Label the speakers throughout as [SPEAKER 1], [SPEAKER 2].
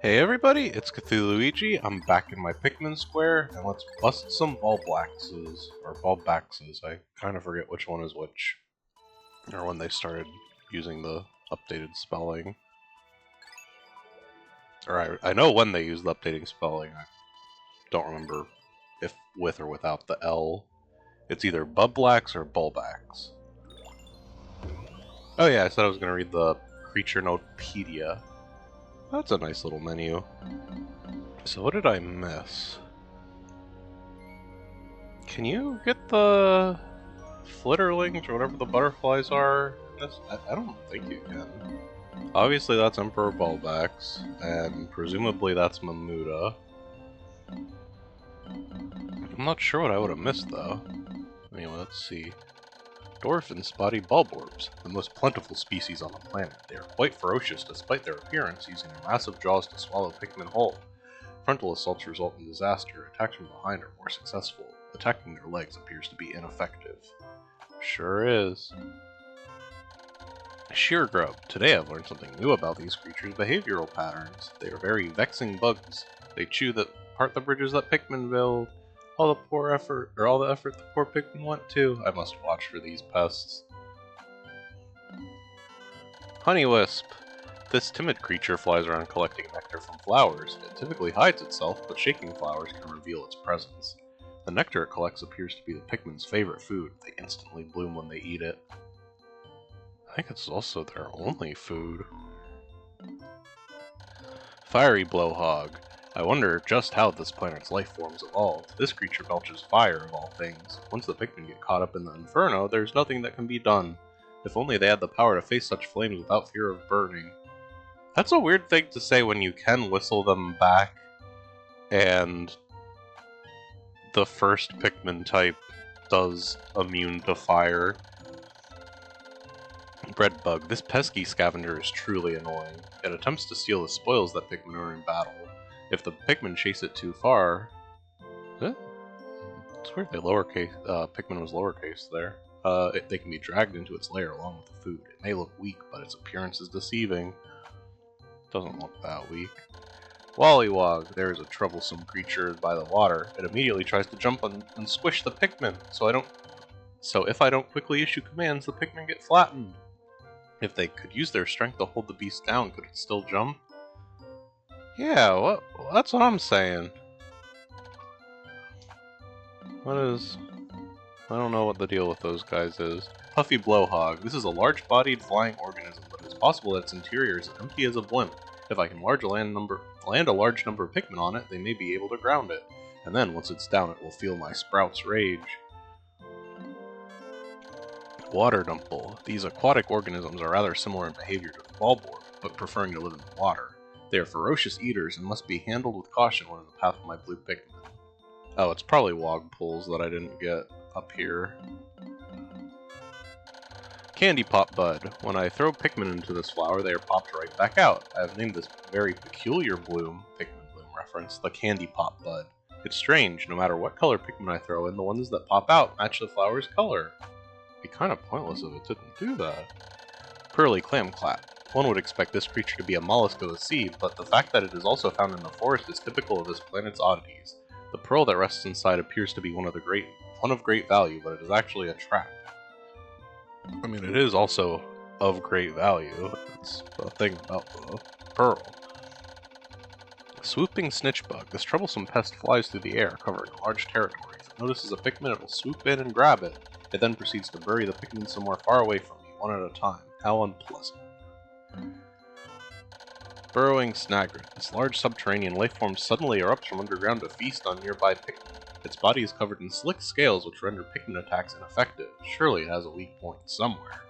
[SPEAKER 1] Hey everybody, it's Cthulhuigi. I'm back in my Pikmin², and let's bust some Bulbaxes, or Bulbaxes. I kind of forget which one is which, or when they started using the updated spelling. Or I know when they used the updating spelling, I don't remember if with or without the L. It's either Bulbax or Bulbax. Oh yeah, I said I was going to read the Creature Notepedia. That's a nice little menu. So what did I miss? Can you get the flitterlings or whatever the butterflies are? I don't think you can. Obviously that's Emperor Bulbax, and presumably that's Mamuda. I'm not sure what I would have missed though. Anyway, let's see. Dwarf and spotty bulborbs, the most plentiful species on the planet. They are quite ferocious despite their appearance, using their massive jaws to swallow Pikmin whole. Frontal assaults result in disaster. Attacks from behind are more successful. Attacking their legs appears to be ineffective. Sure is. Sheer grub. Today I've learned something new about these creatures' behavioral patterns. They are very vexing bugs. They chew apart the bridges that Pikmin build. All the effort the poor Pikmin went to. I must watch for these pests. Honeywisp. This timid creature flies around collecting nectar from flowers. It typically hides itself, but shaking flowers can reveal its presence. The nectar it collects appears to be the Pikmin's favorite food. They instantly bloom when they eat it. I think it's also their only food. Fiery blowhog. I wonder just how this planet's life forms evolved. This creature belches fire of all things. Once the Pikmin get caught up in the inferno, there's nothing that can be done. If only they had the power to face such flames without fear of burning. That's a weird thing to say when you can whistle them back, and the first Pikmin type does immune to fire. Breadbug. This pesky scavenger is truly annoying. It attempts to steal the spoils that Pikmin are in battle. If the Pikmin chase it too far... It's weird they Pikmin was lowercase there. They can be dragged into its lair along with the food. It may look weak, but its appearance is deceiving. Doesn't look that weak. Wollywog. There is a troublesome creature by the water. It immediately tries to jump and squish the Pikmin, so if I don't quickly issue commands, the Pikmin get flattened. If they could use their strength to hold the beast down, could it still jump? Yeah, that's what I'm saying. I don't know what the deal with those guys is. Puffy Blowhog. This is a large-bodied flying organism, but it's possible that its interior is empty as a blimp. If I can land a large number of Pikmin on it, they may be able to ground it. And then, once it's down, it will feel my Sprout's rage. Water Dumple. These aquatic organisms are rather similar in behavior to the Bulborb, but preferring to live in the water. They are ferocious eaters and must be handled with caution when in the path of my blue Pikmin. Oh, it's probably Wogpools that I didn't get up here. Candy Pop Bud. When I throw Pikmin into this flower, they are popped right back out. I have named this very peculiar bloom, Pikmin bloom reference, the Candy Pop Bud. It's strange, no matter what color Pikmin I throw in, the ones that pop out match the flower's color. It'd be kind of pointless if it didn't do that. Pearly Clamclap. One would expect this creature to be a mollusk of the sea, but the fact that it is also found in the forest is typical of this planet's oddities. The pearl that rests inside appears to be one of great value, but it is actually a trap. I mean, it is also of great value. It's the thing about the pearl. Swooping Snitchbug. This troublesome pest flies through the air, covering a large territory. If it notices a Pikmin, it will swoop in and grab it. It then proceeds to bury the Pikmin somewhere far away from me, one at a time. How unpleasant. Burrowing Snagret. This large subterranean lifeform suddenly erupts from underground to feast on nearby Pikmin. Its body is covered in slick scales which render Pikmin attacks ineffective. Surely it has a weak point somewhere.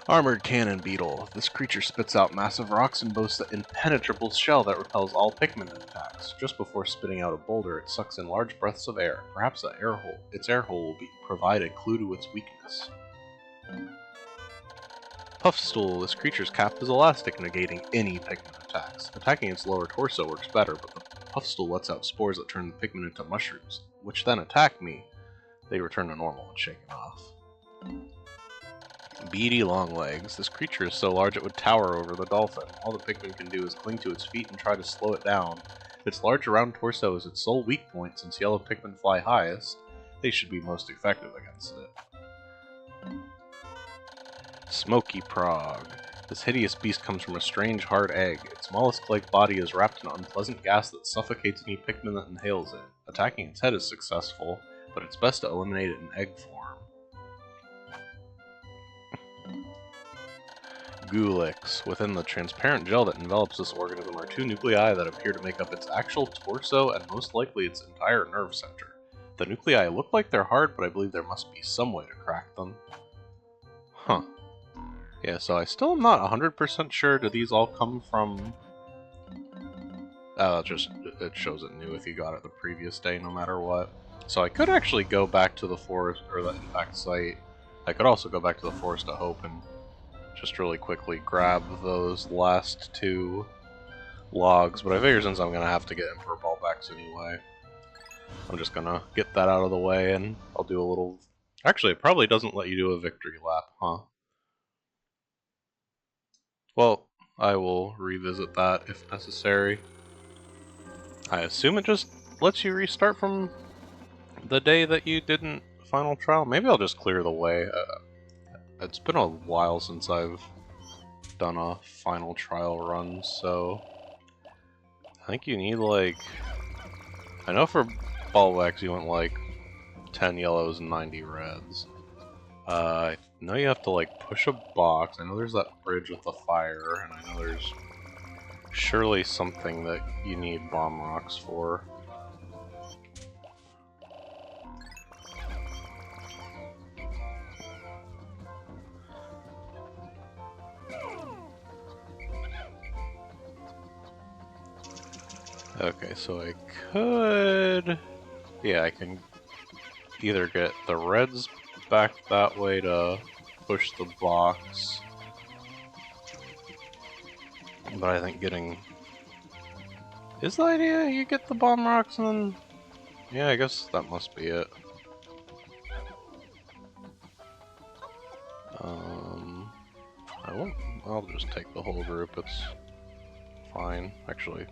[SPEAKER 1] Armored Cannon Beetle. This creature spits out massive rocks and boasts an impenetrable shell that repels all Pikmin attacks. Just before spitting out a boulder, it sucks in large breaths of air. Perhaps its air hole will provide a clue to its weakness. Puffstool. This creature's cap is elastic, negating any Pikmin attacks. Attacking its lower torso works better, but the Puffstool lets out spores that turn the Pikmin into mushrooms, which then attack me. They return to normal and shaken off. Beady Longlegs. This creature is so large it would tower over the dolphin. All the Pikmin can do is cling to its feet and try to slow it down. Its large round torso is its sole weak point. Since yellow Pikmin fly highest, they should be most effective against it. Smoky Prog. This hideous beast comes from a strange hard egg. Its mollusk-like body is wrapped in unpleasant gas that suffocates any Pikmin that inhales it. Attacking its head is successful, but it's best to eliminate it in egg form. Gulix. Within the transparent gel that envelops this organism are two nuclei that appear to make up its actual torso and most likely its entire nerve center. The nuclei look like they're hard, but I believe there must be some way to crack them. Huh. Yeah, so I still am not 100% sure. Do these all come from... it shows it new if you got it the previous day, no matter what. So I could actually go back to the forest, or the impact site. I could also go back to the Forest of Hope and just really quickly grab those last two logs, but I figure since I'm gonna have to get Emperor Bulbax anyway, I'm just gonna get that out of the way and I'll do a little... Actually, it probably doesn't let you do a victory lap, huh? Well, I will revisit that if necessary. I assume it just lets you restart from the day that you didn't final trial. Maybe I'll just clear the way. It's been a while since I've done a final trial run, so I think you need like... I know for Bulbax you went like 10 yellows and 90 reds. I know you have to like push a box. I know there's that bridge with the fire, and I know there's surely something that you need bomb rocks for. Okay, so I could... Yeah, I can either get the reds back that way to push the box, but I think getting... Is the idea you get the bomb rocks and then... Yeah, I guess that must be it. I'll just take the whole group, it's fine. Actually,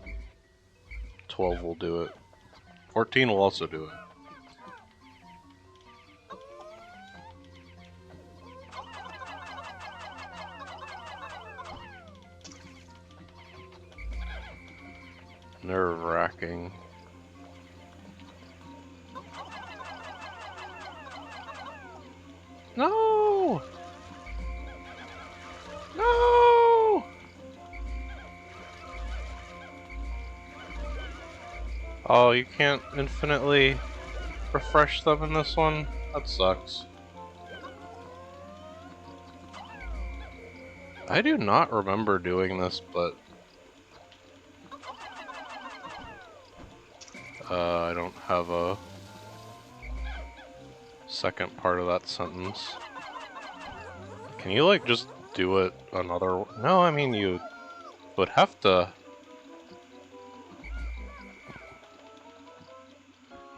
[SPEAKER 1] 12 will do it. 14 will also do it. Nerve-wracking. No! No! Oh, you can't infinitely refresh them in this one? That sucks. I do not remember doing this, but... I don't have a second part of that sentence. Can you, like, just do it another... No, I mean, you would have to...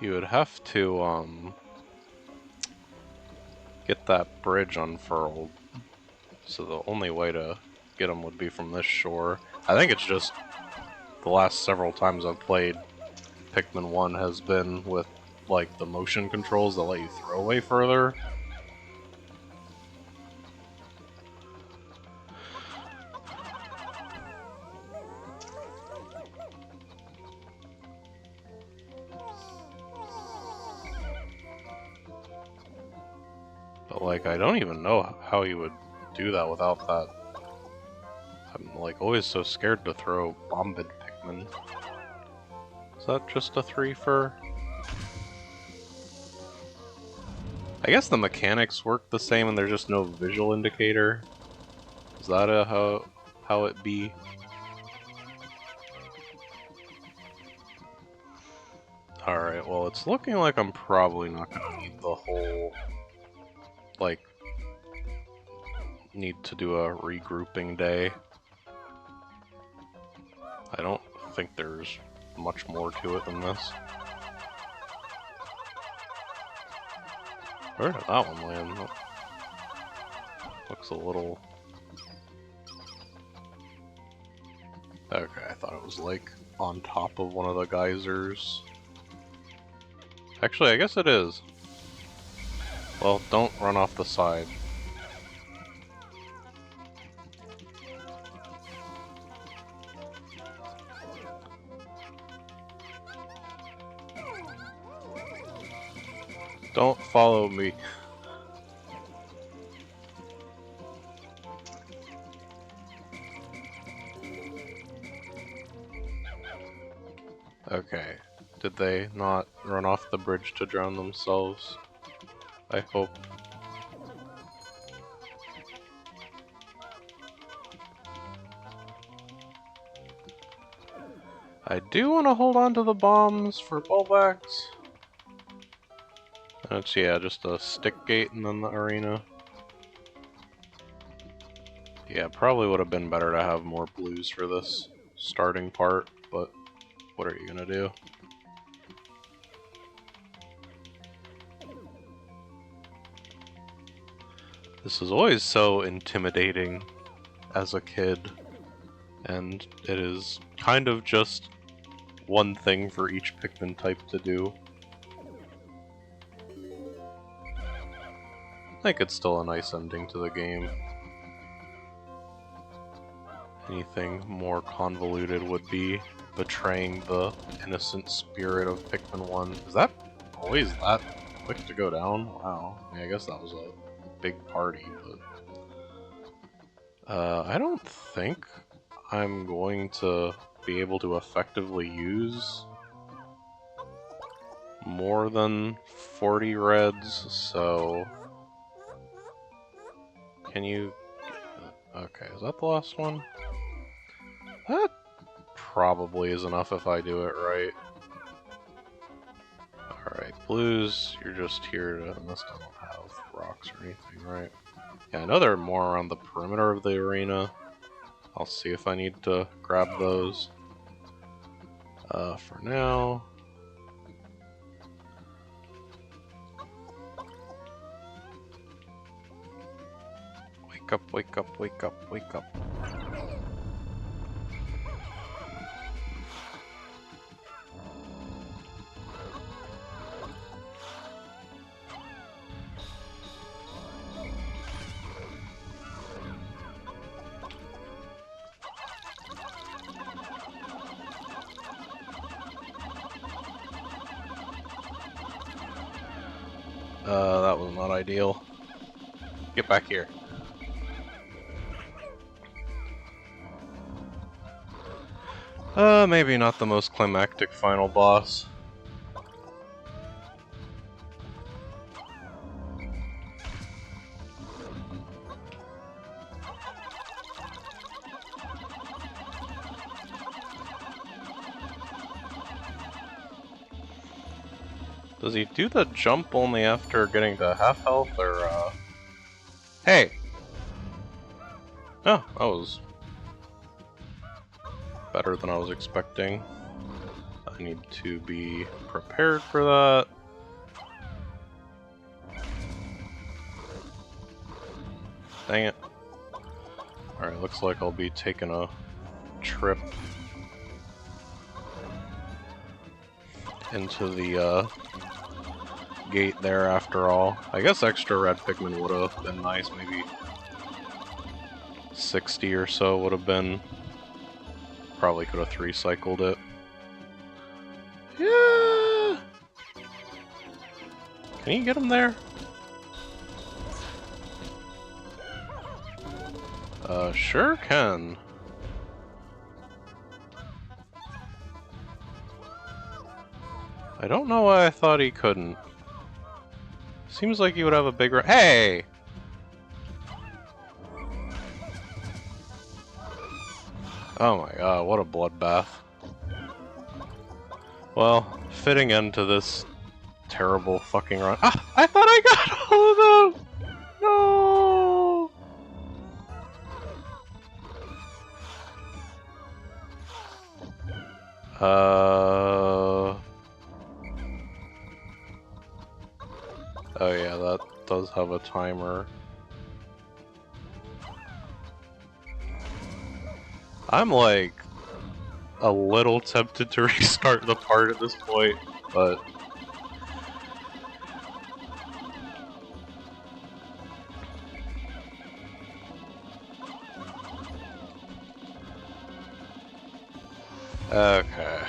[SPEAKER 1] You would have to, get that bridge unfurled. So the only way to get them would be from this shore. I think it's just the last several times I've played Pikmin 1 has been with, like, the motion controls that let you throw away further. But, like, I don't even know how you would do that without that. I'm, like, always so scared to throw Bombid Pikmin. Is that just a 3 for... I guess the mechanics work the same and there's just no visual indicator. Is that how it be? Alright, well it's looking like I'm probably not gonna need the whole... like... need to do a regrouping day. I don't think there's much more to it than this. Where did that one land? Looks a little... Okay, I thought it was like on top of one of the geysers. Actually, I guess it is. Well, don't run off the side. Don't follow me. Okay. Did they not run off the bridge to drown themselves? I hope. I do want to hold on to the bombs for Bulbax. It's, yeah, just a stick gate and then the arena. Yeah, probably would have been better to have more blues for this starting part, but what are you gonna do? This is always so intimidating as a kid, and it is kind of just one thing for each Pikmin type to do. I think it's still a nice ending to the game. Anything more convoluted would be betraying the innocent spirit of Pikmin 1. Is that always that quick to go down? Wow. I mean, I guess that was a big party, but... I don't think I'm going to be able to effectively use more than 40 reds, so... Can you... Okay, is that the last one? That probably is enough if I do it right. Alright, blues, you're just here to... Unless I don't have rocks or anything, right? Yeah, I know there are more around the perimeter of the arena. I'll see if I need to grab those. For now... Wake up, wake up, wake up, wake up. That was not ideal. Get back here. Maybe not the most climactic final boss. Does he do the jump only after getting to half health, or, Hey! Oh, that was better than I was expecting. I need to be prepared for that. Dang it. Alright, looks like I'll be taking a trip into the, gate there after all. I guess extra red Pikmin would have been nice, maybe 60 or so would have been... Probably could have 3-cycled it. Yeah! Can you get him there? Sure can. I don't know why I thought he couldn't. Seems like he would have a big Hey! Oh my god, what a bloodbath. Well, fitting end to this terrible fucking run. Ah! I thought I got all of them! No! Oh yeah, that does have a timer. I'm like a little tempted to restart the part at this point, but okay.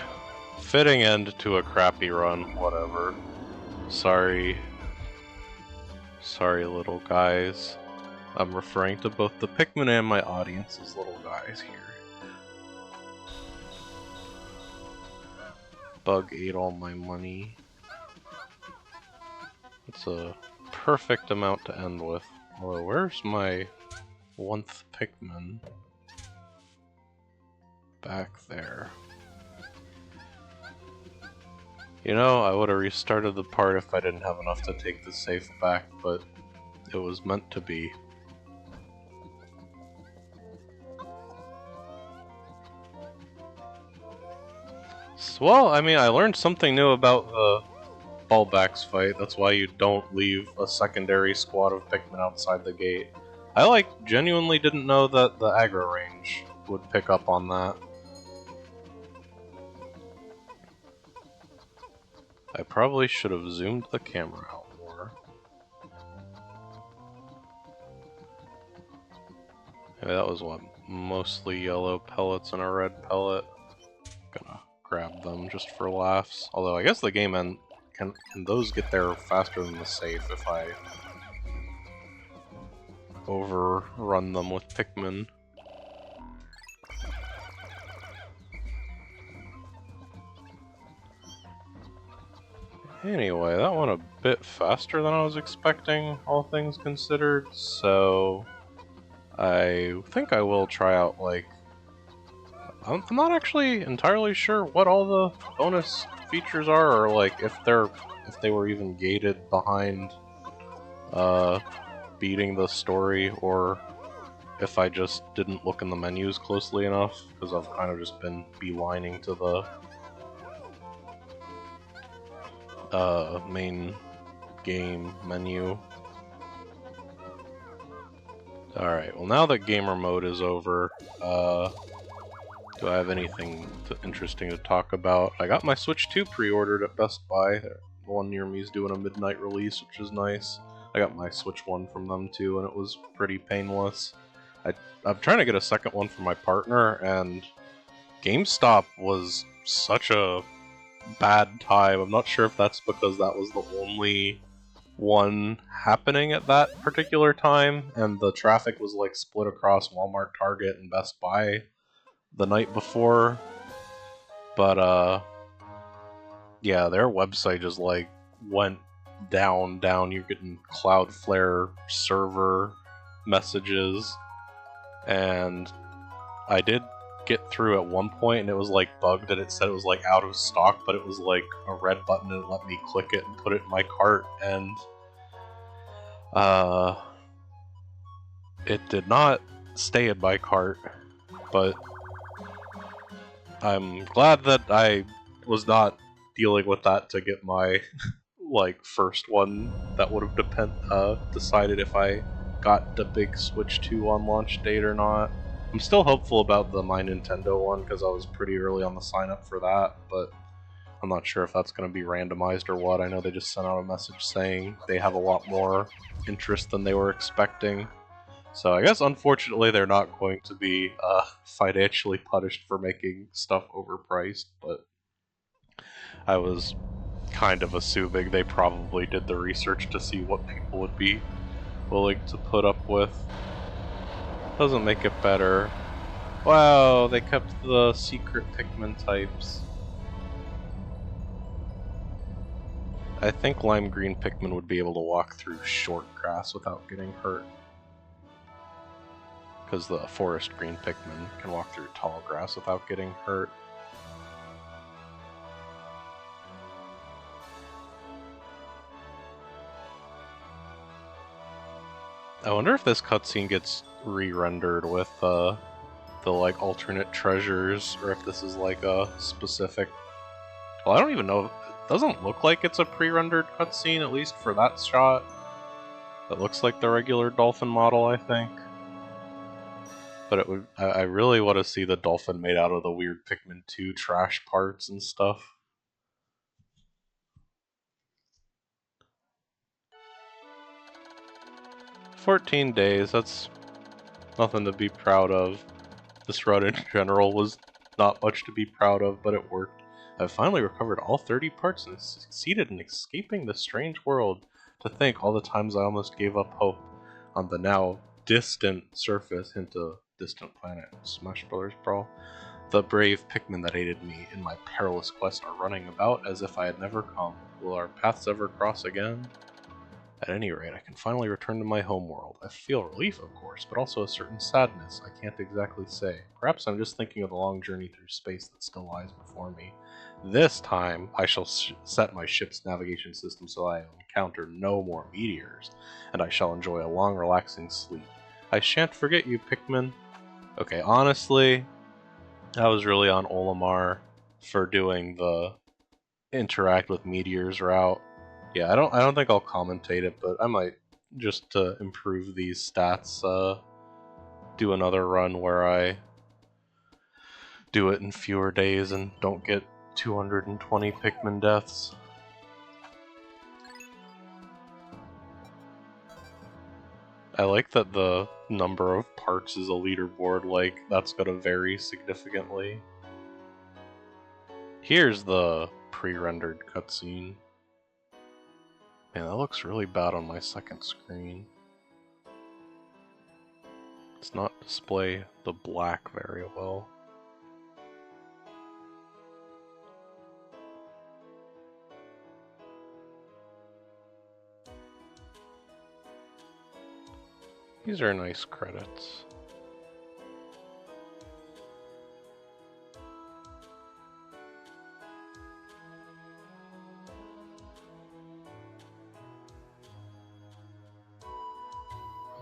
[SPEAKER 1] Fitting end to a crappy run, whatever. Sorry. Sorry, little guys. I'm referring to both the Pikmin and my audience as little guys here. Bug ate all my money. It's a perfect amount to end with. Although, where's my 1th Pikmin? Back there. You know, I would have restarted the part if I didn't have enough to take the safe back, but it was meant to be. Well, I mean, I learned something new about the Bulbax fight. That's why you don't leave a secondary squad of Pikmin outside the gate. I, genuinely didn't know that the aggro range would pick up on that. I probably should have zoomed the camera out more. Maybe that was what? Mostly yellow pellets and a red pellet. Gonna grab them just for laughs. Although I guess the game end can those get there faster than the safe if I overrun them with Pikmin. Anyway, that went a bit faster than I was expecting, all things considered, so I think I will try out, I'm not actually entirely sure what all the bonus features are, or if they were even gated behind beating the story, or if I just didn't look in the menus closely enough, because I've kind of just been beelining to the main game menu. Alright, well now that gamer mode is over, do I have anything interesting to talk about? I got my Switch 2 pre-ordered at Best Buy. The one near me is doing a midnight release, which is nice. I got my Switch 1 from them too, and it was pretty painless. I'm trying to get a second one for my partner, and GameStop was such a bad time. I'm not sure if that's because that was the only one happening at that particular time, and the traffic was split across Walmart, Target, and Best Buy the night before. But yeah, their website just went down. You're getting Cloudflare server messages, and I did get through at one point, and it was bugged, and it said it was out of stock, but it was a red button, and it let me click it and put it in my cart, and it did not stay in my cart, but I'm glad that I was not dealing with that to get my first one that would have decided if I got the big Switch 2 on launch date or not. I'm still hopeful about the My Nintendo one because I was pretty early on the sign up for that, but I'm not sure if that's going to be randomized or what. I know they just sent out a message saying they have a lot more interest than they were expecting. So I guess unfortunately they're not going to be financially punished for making stuff overpriced, but I was kind of assuming they probably did the research to see what people would be willing to put up with. Doesn't make it better. Wow, they kept the secret Pikmin types. I think lime green Pikmin would be able to walk through short grass without getting hurt. Because the forest green Pikmin can walk through tall grass without getting hurt. I wonder if this cutscene gets re-rendered with the alternate treasures, or if this is a specific... Well, I don't even know. It doesn't look like it's a pre-rendered cutscene, at least for that shot. It looks like the regular dolphin model, I think. But it would. I really want to see the dolphin made out of the weird Pikmin² trash parts and stuff. "14 days, that's nothing to be proud of. This run in general was not much to be proud of, but it worked. I've finally recovered all 30 parts and succeeded in escaping this strange world. To think all the times I almost gave up hope on the now distant surface into distant planet Smash Brothers Brawl. The brave Pikmin that aided me in my perilous quest are running about as if I had never come. Will our paths ever cross again? At any rate, I can finally return to my homeworld. I feel relief, of course, but also a certain sadness I can't exactly say. Perhaps I'm just thinking of the long journey through space that still lies before me. This time, I shall set my ship's navigation system so I encounter no more meteors, and I shall enjoy a long, relaxing sleep. I shan't forget you, Pikmin." Okay, honestly, I was really on Olimar for doing the interact with meteors route. Yeah, I don't think I'll commentate it, but I might, just to improve these stats, do another run where I do it in fewer days and don't get 220 Pikmin deaths. I like that the number of parts is a leaderboard, like, that's gonna vary significantly. Here's the pre-rendered cutscene. Man, that looks really bad on my second screen. It's not display the black very well. These are nice credits.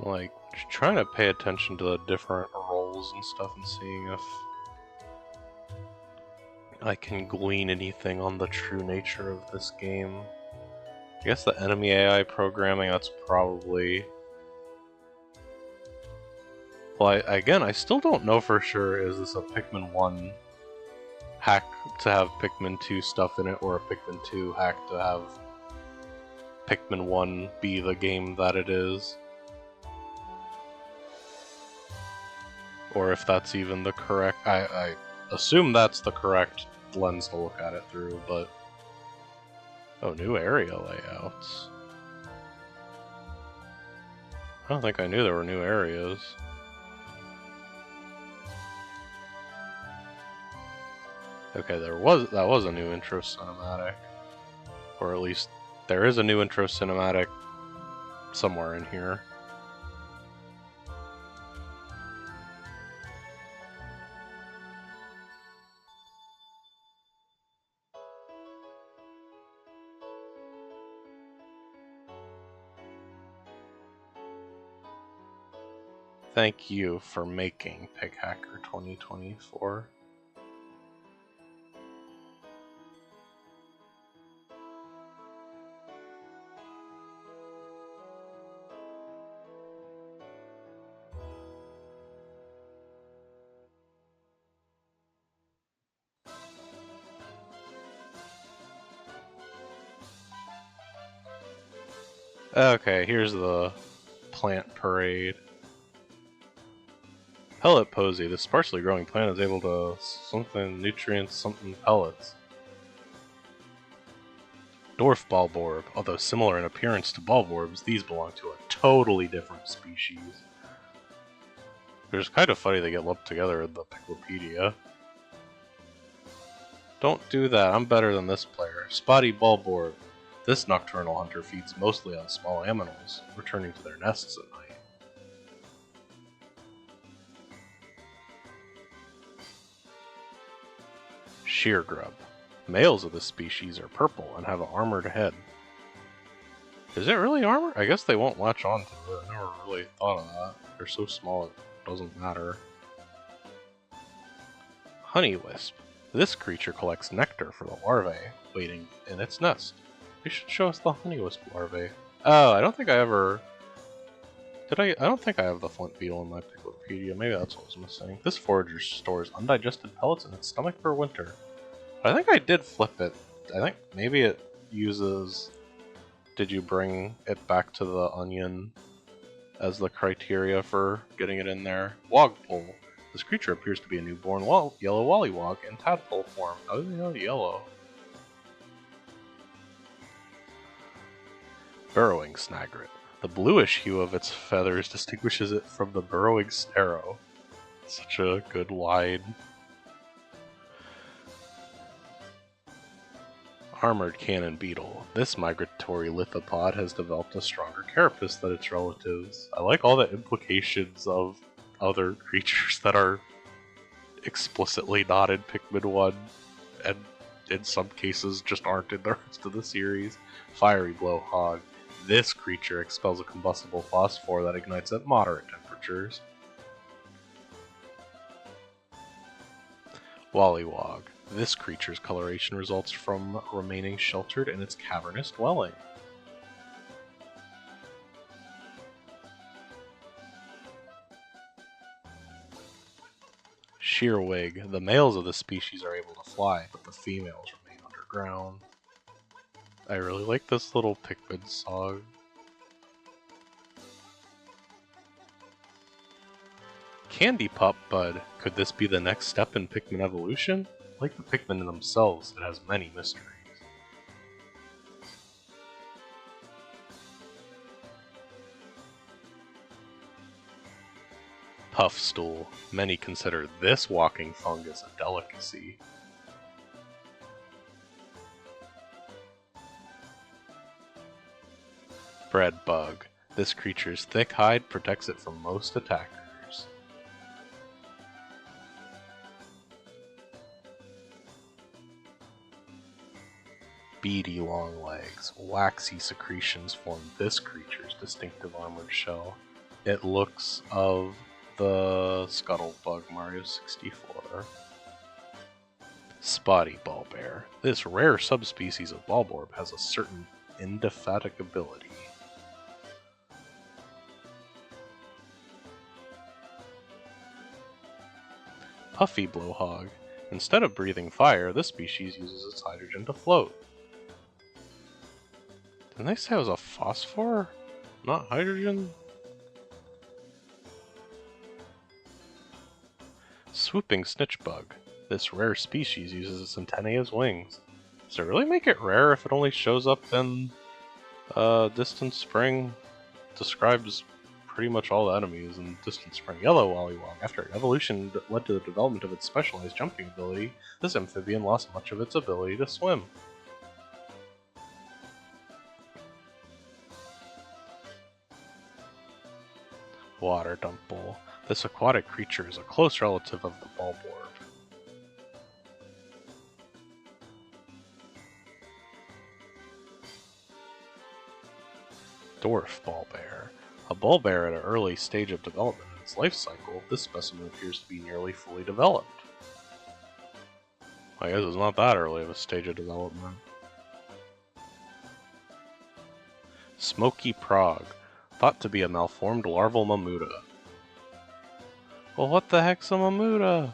[SPEAKER 1] Like, just trying to pay attention to the different roles and stuff and seeing if I can glean anything on the true nature of this game. I guess the enemy AI programming, that's probably... Well, again, I still don't know for sure, is this a Pikmin 1 hack to have Pikmin 2 stuff in it, or a Pikmin 2 hack to have Pikmin 1 be the game that it is? Or if that's even the correct... I assume that's the correct lens to look at it through, but... Oh, new area layouts. I don't think I knew there were new areas. Okay, that was a new intro cinematic. Or at least there is a new intro cinematic somewhere in here. Thank you for making Pighacker 2024. Okay, here's the plant parade. Pellet posy. This sparsely growing plant is able to something nutrients, something pellets. Dwarf bulborb. Although similar in appearance to bulborbs, these belong to a totally different species. It's kind of funny they get lumped together in the Picklopedia. Don't do that, I'm better than this player. Spotty bulborb. This nocturnal hunter feeds mostly on small aminals, returning to their nests at night. Sheargrub. Males of this species are purple and have an armored head. Is it really armor? I guess they won't latch on to it. I never really thought of that. They're so small it doesn't matter. Honeywisp. This creature collects nectar for the larvae waiting in its nest. You should show us the honeywisp larvae. Oh, I don't think I ever Did I don't think I have the flint beetle in my Picklepedia. Maybe that's what was missing. This forager stores undigested pellets in its stomach for winter. But I think I did flip it. I think maybe it uses... Did you bring it back to the onion as the criteria for getting it in there? Wogpole. This creature appears to be a newborn yellow Wollywog in tadpole form. How do they know yellow? Burrowing Snagret. The bluish hue of its feathers distinguishes it from the burrowing Snarrow. Such a good line. Armored Cannon Beetle. This migratory lithopod has developed a stronger carapace than its relatives. I like all the implications of other creatures that are explicitly not in Pikmin 1, and in some cases just aren't in the rest of the series. Fiery Blowhog. This creature expels a combustible phosphor that ignites at moderate temperatures. Wollywog. This creature's coloration results from remaining sheltered in its cavernous dwelling. Shearwig. The males of the species are able to fly, but the females remain underground. I really like this little Pikmin song. Candy Pop Bud. Could this be the next step in Pikmin evolution? Like the Pikmin themselves, it has many mysteries. Puffstool. Many consider this walking fungus a delicacy. Breadbug. This creature's thick hide protects it from most attackers. Beady long legs. Waxy secretions form this creature's distinctive armored shell. It looks of the Scuttlebug Mario 64. Spotty Ballbear. This rare subspecies of Bulborb has a certain indefatigability. Puffy Blowhog. Instead of breathing fire, this species uses its hydrogen to float. Didn't they say it was a phosphor? Not hydrogen? Swooping Snitchbug. This rare species uses its antennae as wings. Does it really make it rare if it only shows up in Distant Spring? Describes pretty much all the enemies in Distant Spring. Yellow Wollywog. After evolution led to the development of its specialized jumping ability, this amphibian lost much of its ability to swim. Water Dumple. This aquatic creature is a close relative of the Bulborb. Dwarf Ballbear. A Bulbear at an early stage of development in its life cycle, this specimen appears to be nearly fully developed. I guess it's not that early of a stage of development. Smoky Prog. Thought to be a malformed larval Mamuta. Well, what the heck's a Mamuta?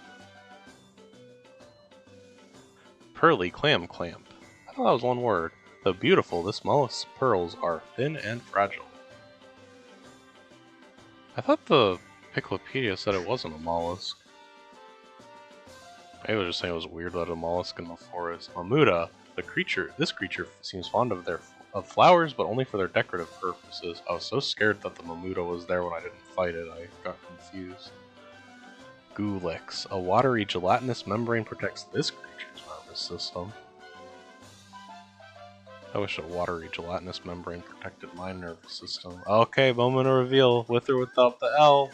[SPEAKER 1] Pearly Clam Clamp. I thought that was one word. Though beautiful, this mollusk's pearls are thin and fragile. I thought the Picklepedia said it wasn't a mollusk. Maybe I was just saying it was weird that a mollusk in the forest. Mamuta, this creature seems fond of flowers, but only for their decorative purposes. I was so scared that the Mamuta was there when I didn't fight it, I got confused. Gulix. A watery gelatinous membrane protects this creature's nervous system. I wish a watery gelatinous membrane protected my nervous system. Okay, moment of reveal. With or without the L.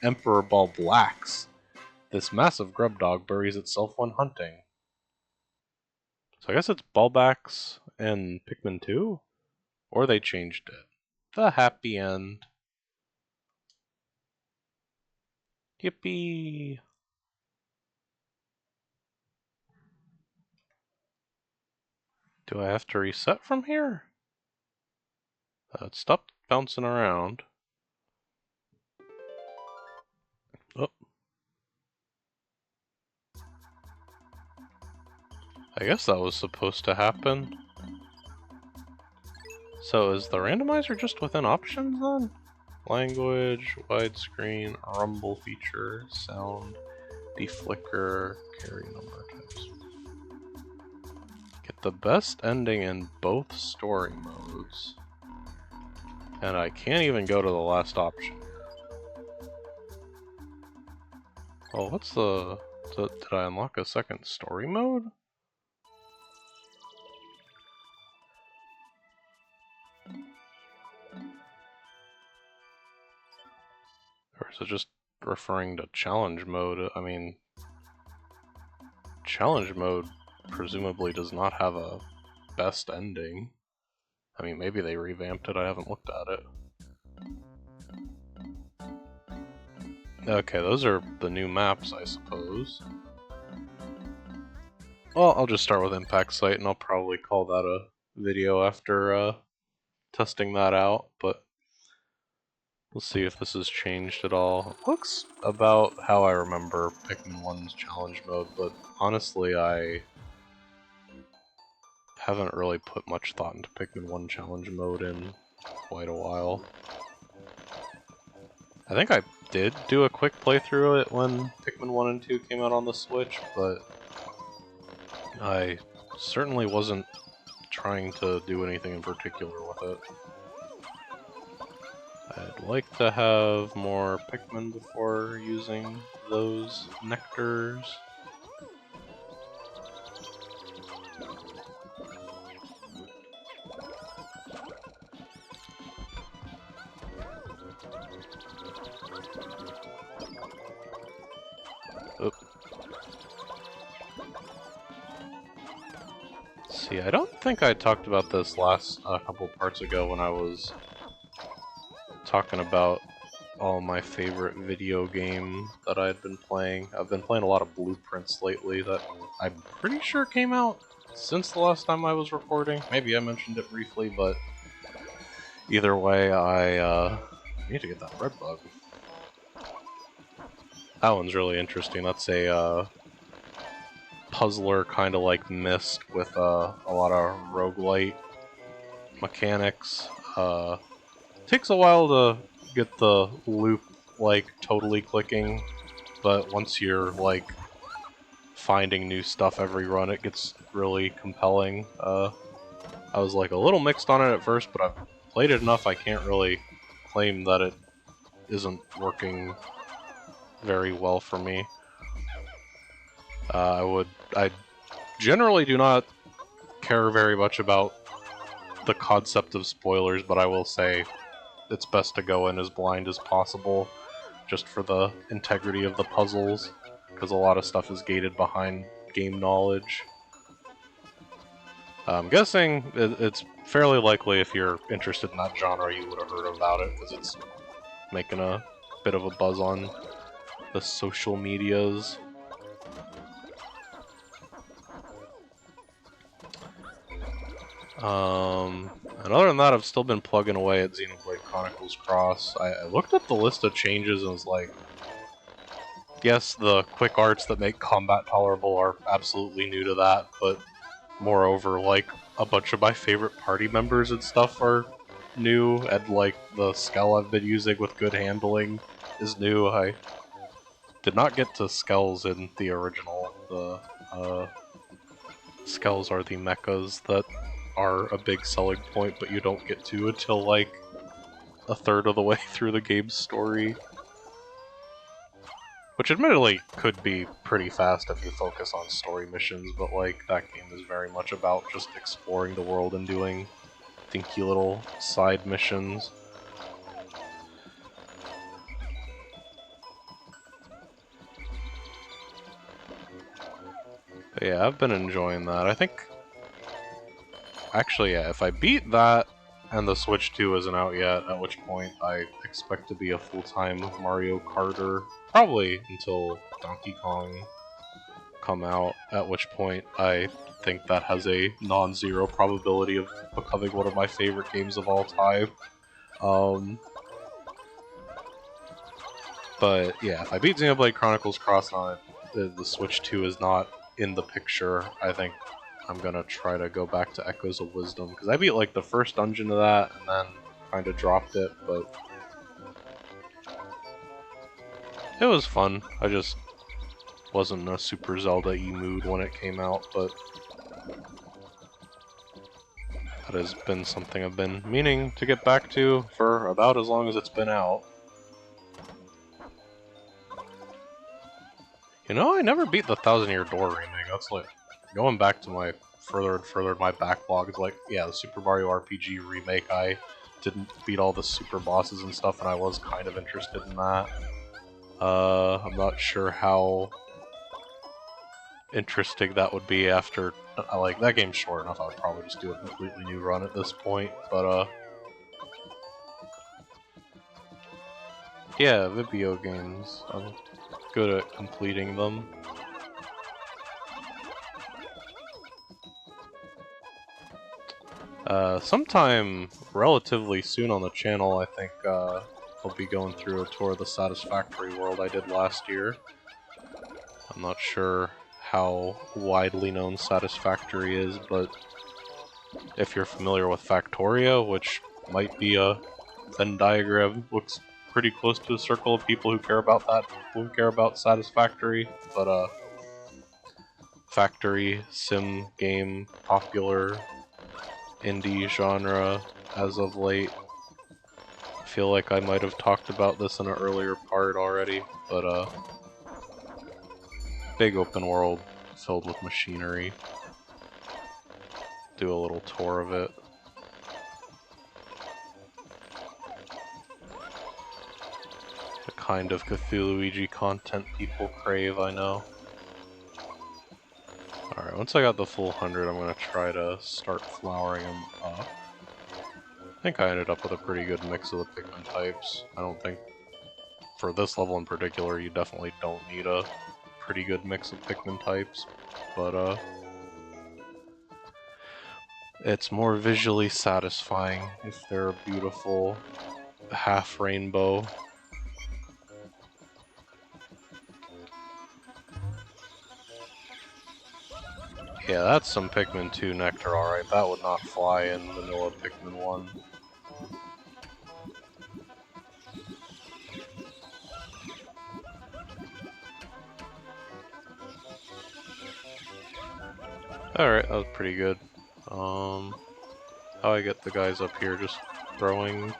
[SPEAKER 1] Emperor Bulbax. This massive grub dog buries itself when hunting. So I guess it's Bulbax in Pikmin 2? Or they changed it. The happy end. Yippee! Do I have to reset from here? It stopped bouncing around. I guess that was supposed to happen. So is the randomizer just within options then? Language, widescreen, rumble feature, sound, deflicker, carry number types. Get the best ending in both story modes. And I can't even go to the last option. Oh, what's the... Did I unlock a second story mode? Or is it just referring to challenge mode? I mean... Challenge mode presumably does not have a best ending. I mean, maybe they revamped it, I haven't looked at it. Okay, those are the new maps, I suppose. Well, I'll just start with Impact Site, and I'll probably call that a video after testing that out, but we'll see if this has changed at all. It looks about how I remember Pikmin 1's challenge mode, but honestly, I haven't really put much thought into Pikmin 1 challenge mode in quite a while. I think I did do a quick playthrough of it when Pikmin 1 and 2 came out on the Switch, but I certainly wasn't trying to do anything in particular with it. I'd like to have more Pikmin before using those nectars. Oop. See, I don't think I talked about this last couple parts ago when I was talking about all my favorite video game that I'd been playing. I've been playing a lot of Blueprints lately that I'm pretty sure came out since the last time I was recording. Maybe I mentioned it briefly, but either way, I need to get that red bug. That one's really interesting. That's a puzzler kind of like Myst with a lot of roguelite mechanics. Takes a while to get the loop like totally clicking, but once you're like finding new stuff every run, it gets really compelling. I was like a little mixed on it at first, but I've played it enough I can't really claim that it isn't working very well for me. I generally do not care very much about the concept of spoilers, but I will say it's best to go in as blind as possible, just for the integrity of the puzzles, because a lot of stuff is gated behind game knowledge. I'm guessing it's fairly likely if you're interested in that genre you would have heard about it, because it's making a bit of a buzz on the social medias. And other than that, I've still been plugging away at Xenoblade Chronicles Cross. I looked at the list of changes and was like, yes, the quick arts that make combat tolerable are absolutely new to that, but moreover, like, a bunch of my favorite party members and stuff are new, and like, the Skell I've been using with good handling is new. I did not get to Skells in the original. The Skells are the mechas that are a big selling point, but you don't get to until like a third of the way through the game's story. Which admittedly could be pretty fast if you focus on story missions, but like that game is very much about just exploring the world and doing dinky little side missions. But yeah, I've been enjoying that. I think actually, yeah, if I beat that and the Switch 2 isn't out yet, at which point I expect to be a full-time Mario Karter, probably until Donkey Kong come out, at which point I think that has a non-zero probability of becoming one of my favorite games of all time. But yeah, if I beat Xenoblade Chronicles Cross on it, the Switch 2 is not in the picture. I think I'm gonna try to go back to Echoes of Wisdom, because I beat like the first dungeon of that and then kind of dropped it, but it was fun. I just wasn't in a Super Zelda-y mood when it came out, but that has been something I've been meaning to get back to for about as long as it's been out. You know, I never beat the Thousand Year Door remake. That's like going back to my further and further in my backlog. It's like, yeah, the Super Mario RPG remake. I didn't beat all the super bosses and stuff, and I was kind of interested in that. I'm not sure how interesting that would be after. Like, that game's short enough. I would probably just do a completely new run at this point. But yeah, video games. I'm good at completing them. Sometime relatively soon on the channel, I think I'll be going through a tour of the Satisfactory world I did last year. I'm not sure how widely known Satisfactory is, but if you're familiar with Factoria, which might be a Venn diagram, looks pretty close to a circle of people who care about that, who care about Satisfactory, but Factory, sim game, popular indie genre as of late. I feel like I might have talked about this in an earlier part already, but big open world filled with machinery. Do a little tour of it. The kind of Cthulhu-y content people crave, I know. Alright, once I got the full 100, I'm gonna try to start flowering them up. I think I ended up with a pretty good mix of the Pikmin types. I don't think, for this level in particular, you definitely don't need a pretty good mix of Pikmin types, but it's more visually satisfying if they're a beautiful half rainbow. Yeah, that's some Pikmin 2 nectar, alright. That would not fly in vanilla Pikmin 1. Alright, that was pretty good. How I get the guys up here, just throwing...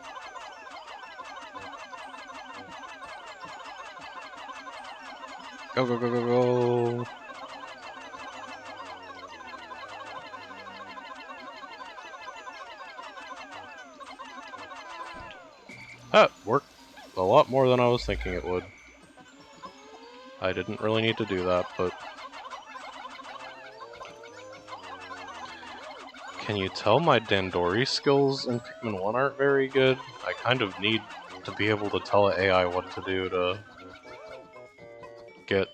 [SPEAKER 1] Go, go, go, go, go! That worked a lot more than I was thinking it would. I didn't really need to do that, but... Can you tell my Dandori skills in Pikmin 1 aren't very good? I kind of need to be able to tell an AI what to do to get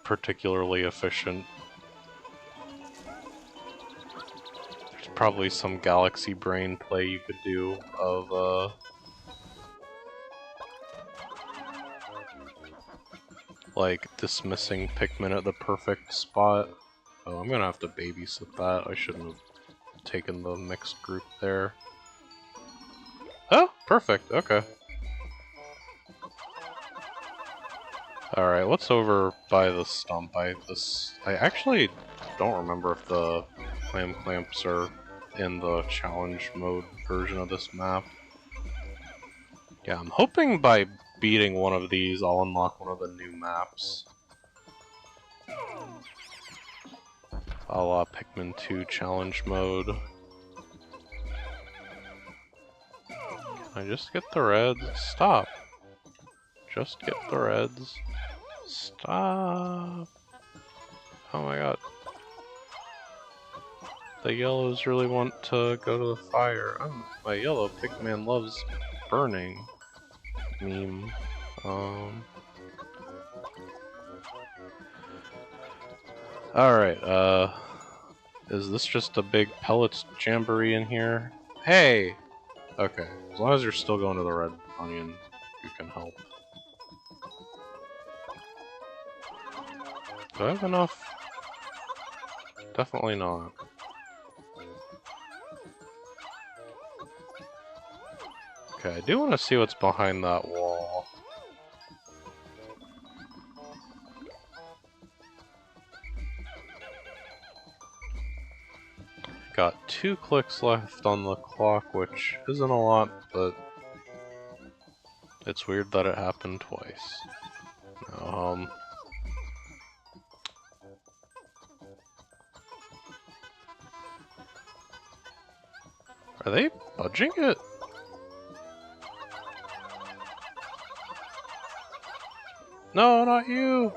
[SPEAKER 1] particularly efficient. There's probably some galaxy brain play you could do of, like, dismissing Pikmin at the perfect spot. Oh, I'm gonna have to babysit that. I shouldn't have taken the mixed group there. Oh, perfect, okay. Alright, what's over by the stump? I actually don't remember if the clam clamps are in the challenge mode version of this map. Yeah, I'm hoping by beating one of these, I'll unlock one of the new maps. A la Pikmin 2 challenge mode. Can I just get the reds? Stop. Just get the reds. Stop. Oh my god. The yellows really want to go to the fire. My yellow Pikmin loves burning. Meme. Alright, is this just a big pellets jamboree in here? Hey! Okay, as long as you're still going to the red onion, you can help. Do I have enough definitely not. Okay, I do want to see what's behind that wall. Got 2 clicks left on the clock, which isn't a lot, but it's weird that it happened twice. Are they budging it? No, not you!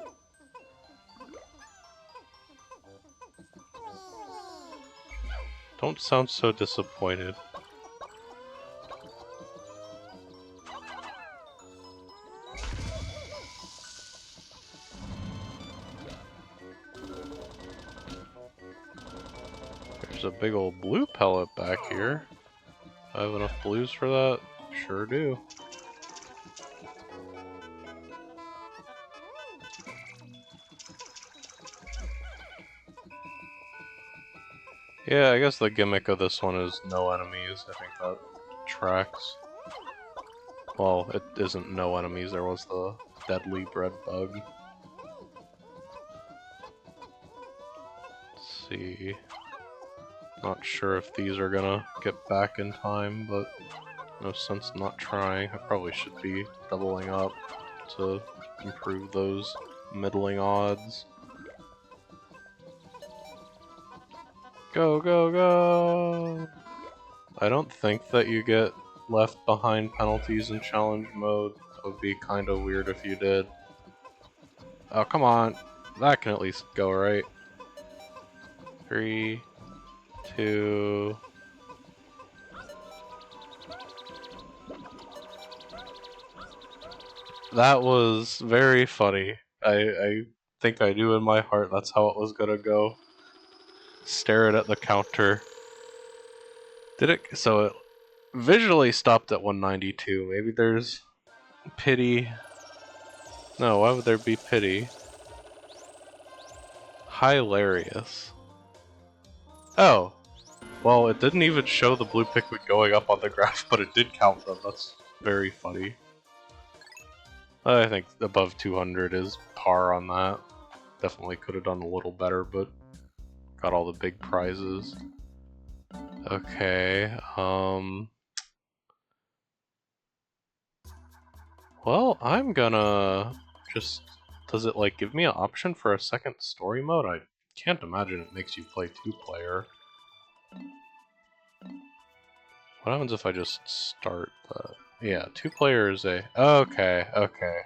[SPEAKER 1] Don't sound so disappointed. There's a big old blue pellet back here. I have enough blues for that? Sure do. Yeah, I guess the gimmick of this one is no enemies. I think that tracks. Well, it isn't no enemies, there was the deadly bread bug. Let's see. Not sure if these are gonna get back in time, but no sense not trying. I probably should be doubling up to improve those middling odds. Go, go, go! I don't think that you get left behind penalties in challenge mode. That would be kinda weird if you did. Oh, come on. That can at least go, right? 3, 2... That was very funny. I think I knew in my heart that's how it was gonna go. Staring at the counter. Did it? So it visually stopped at 192. Maybe there's pity. No, why would there be pity? Hilarious. Oh. Well, it didn't even show the blue Pikmin going up on the graph, but it did count them. That's very funny. I think above 200 is par on that. Definitely could have done a little better, but got all the big prizes. Okay, well, I'm gonna just... Does it, like, give me an option for a second story mode? I can't imagine it makes you play 2-player. What happens if I just start the... Yeah, 2-player is a... Okay, okay.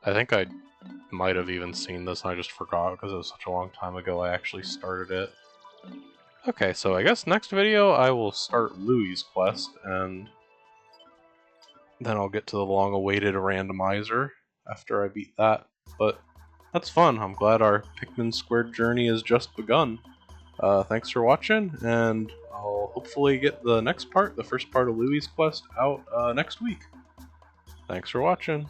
[SPEAKER 1] I think I might have even seen this and I just forgot because it was such a long time ago I actually started it. Okay, so I guess next video I will start Louie's quest, and then I'll get to the long-awaited randomizer after I beat that. But that's fun. I'm glad our Pikmin² journey has just begun. Thanks for watching, and I'll hopefully get the next part, the first part of Louie's quest, out next week. Thanks for watching.